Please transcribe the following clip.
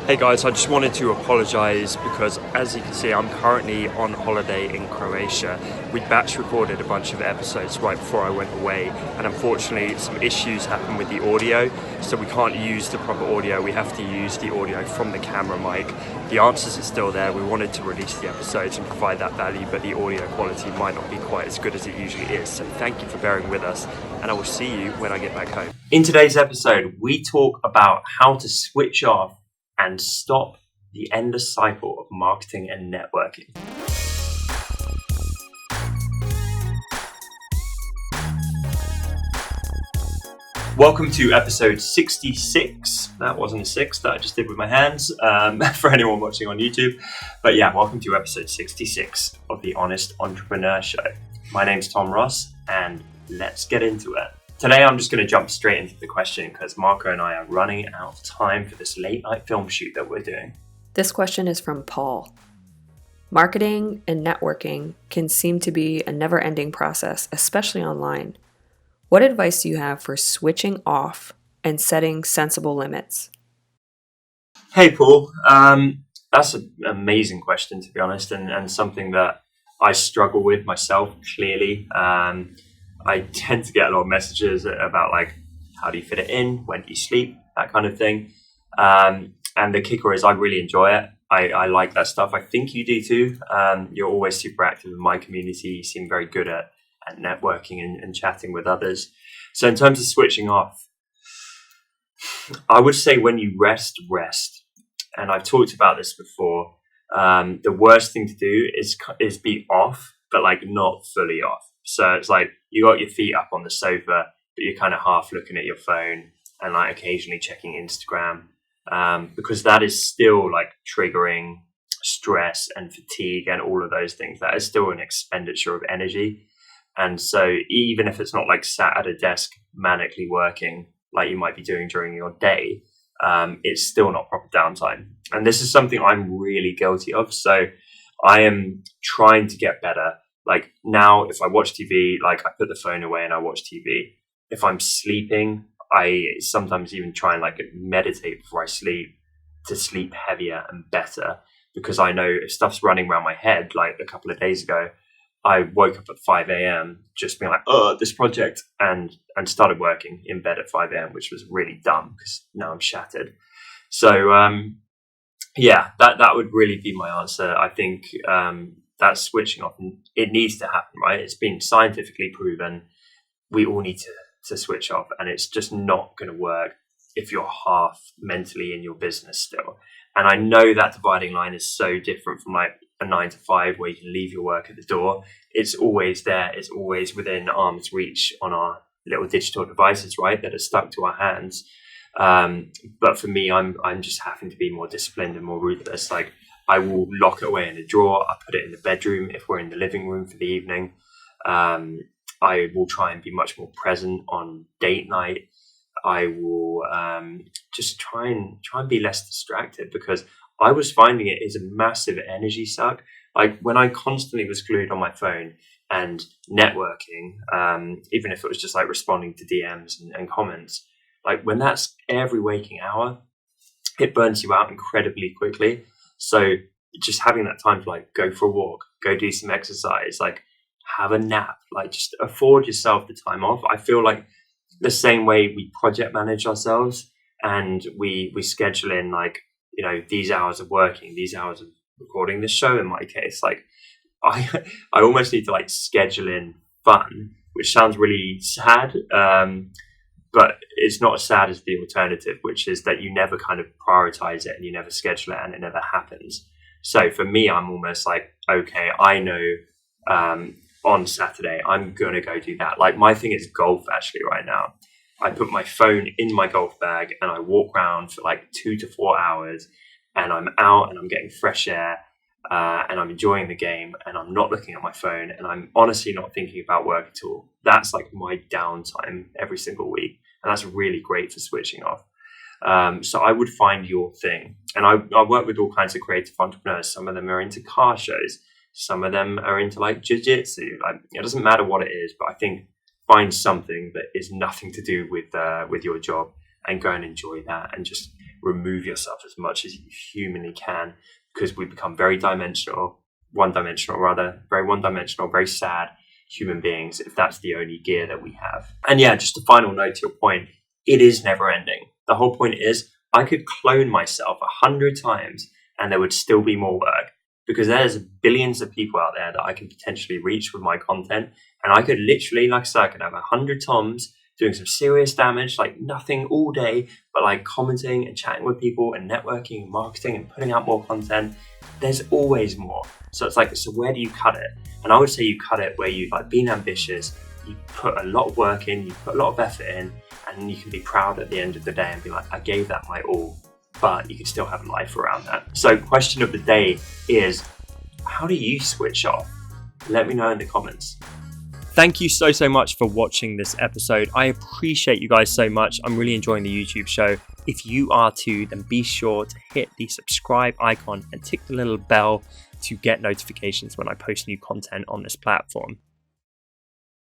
Hey guys, I just wanted to apologise because as you can see I'm currently on holiday in Croatia. We batch recorded a bunch of episodes right before I went away, and unfortunately some issues happened with the audio, so we can't use the proper audio. We have to use the audio from the camera mic. The answers are still there. We wanted to release the episodes and provide that value, but the audio quality might not be quite as good as it usually is, so thank you for bearing with us, and I will see you when I get back home. In today's episode we talk about how to switch off and stop the endless cycle of marketing and networking. Welcome to episode 66. That wasn't a 6, that I just did with my hands, for anyone watching on YouTube. But yeah, welcome to episode 66 of the Honest Entrepreneur Show. My name's Tom Ross, and let's get into it. Today I'm just going to jump straight into the question because Marco and I are running out of time for this late night film shoot that we're doing. This question is from Paul. Marketing and networking can seem to be a never-ending process, especially online. What advice do you have for switching off and setting sensible limits? Hey Paul, that's an amazing question to be honest, and something that I struggle with myself clearly. I tend to get a lot of messages about like, how do you fit it in? When do you sleep? That kind of thing. And the kicker is I really enjoy it. I like that stuff. I think you do too. You're always super active in my community. You seem very good at networking and chatting with others. So in terms of switching off, I would say when you rest. And I've talked about this before. The worst thing to do is be off, but like not fully off. So it's like you got your feet up on the sofa, but you're kind of half looking at your phone and like occasionally checking Instagram, because that is still like triggering stress and fatigue and all of those things. That is still an expenditure of energy. And so even if it's not like sat at a desk manically working like you might be doing during your day, it's still not proper downtime. And this is something I'm really guilty of. So I am trying to get better. Like now, if I watch TV, like I put the phone away and I watch TV. If I'm sleeping, I sometimes even try and like meditate before I sleep to sleep heavier and better, because I know if stuff's running around my head, like a couple of days ago, I woke up at 5 a.m. just being like, oh, this project, and started working in bed at 5 a.m., which was really dumb because now I'm shattered. So yeah, that would really be my answer. I think that switching off, it needs to happen, right? It's been scientifically proven. We all need to switch off, and it's just not going to work if you're half mentally in your business still. And I know that dividing line is so different from like a 9 to 5 where you can leave your work at the door. It's always there. It's always within arm's reach on our little digital devices, right, that are stuck to our hands. But for me, I'm just having to be more disciplined and more ruthless. Like I will lock it away in a drawer. I put it in the bedroom if we're in the living room for the evening. I will try and be much more present on date night. I will just try and be less distracted, because I was finding it is a massive energy suck. Like when I constantly was glued on my phone and networking, even if it was just like responding to DMs and comments, like when that's every waking hour, it burns you out incredibly quickly. So just having that time to like go for a walk, go do some exercise, like have a nap, like just afford yourself the time off. I feel like the same way we project manage ourselves and we schedule in like, you know, these hours of working, these hours of recording this show in my case, like I almost need to like schedule in fun, which sounds really sad. But it's not as sad as the alternative, which is that you never kind of prioritize it and you never schedule it and it never happens. So for me, I'm almost like, okay, I know on Saturday, I'm going to go do that. Like my thing is golf actually right now. I put my phone in my golf bag and I walk around for like 2 to 4 hours, and I'm out and I'm getting fresh air and I'm enjoying the game and I'm not looking at my phone and I'm honestly not thinking about work at all. That's like my downtime every single week. And that's really great for switching off. So I would find your thing. And I work with all kinds of creative entrepreneurs. Some of them are into car shows. Some of them are into like jiu-jitsu. Like, it doesn't matter what it is, but I think find something that is nothing to do with your job and go and enjoy that and just remove yourself as much as you humanly can, because we become very one-dimensional, very sad human beings if that's the only gear that we have. And yeah, just a final note to your point, it is never ending. The whole point is I could clone myself 100 times and there would still be more work, because there's billions of people out there that I can potentially reach with my content. And I could literally, like I said, I could have 100 Toms doing some serious damage, like nothing all day, but like commenting and chatting with people and networking and marketing and putting out more content. There's always more. So it's like, so where do you cut it? And I would say you cut it where you've like been ambitious, you put a lot of work in, you put a lot of effort in, and you can be proud at the end of the day and be like, I gave that my all. But you can still have a life around that. So question of the day is, how do you switch off? Let me know in the comments. Thank you so much for watching this episode. I appreciate you guys so much. I'm really enjoying the YouTube show. If you are too, then be sure to hit the subscribe icon and tick the little bell to get notifications when I post new content on this platform.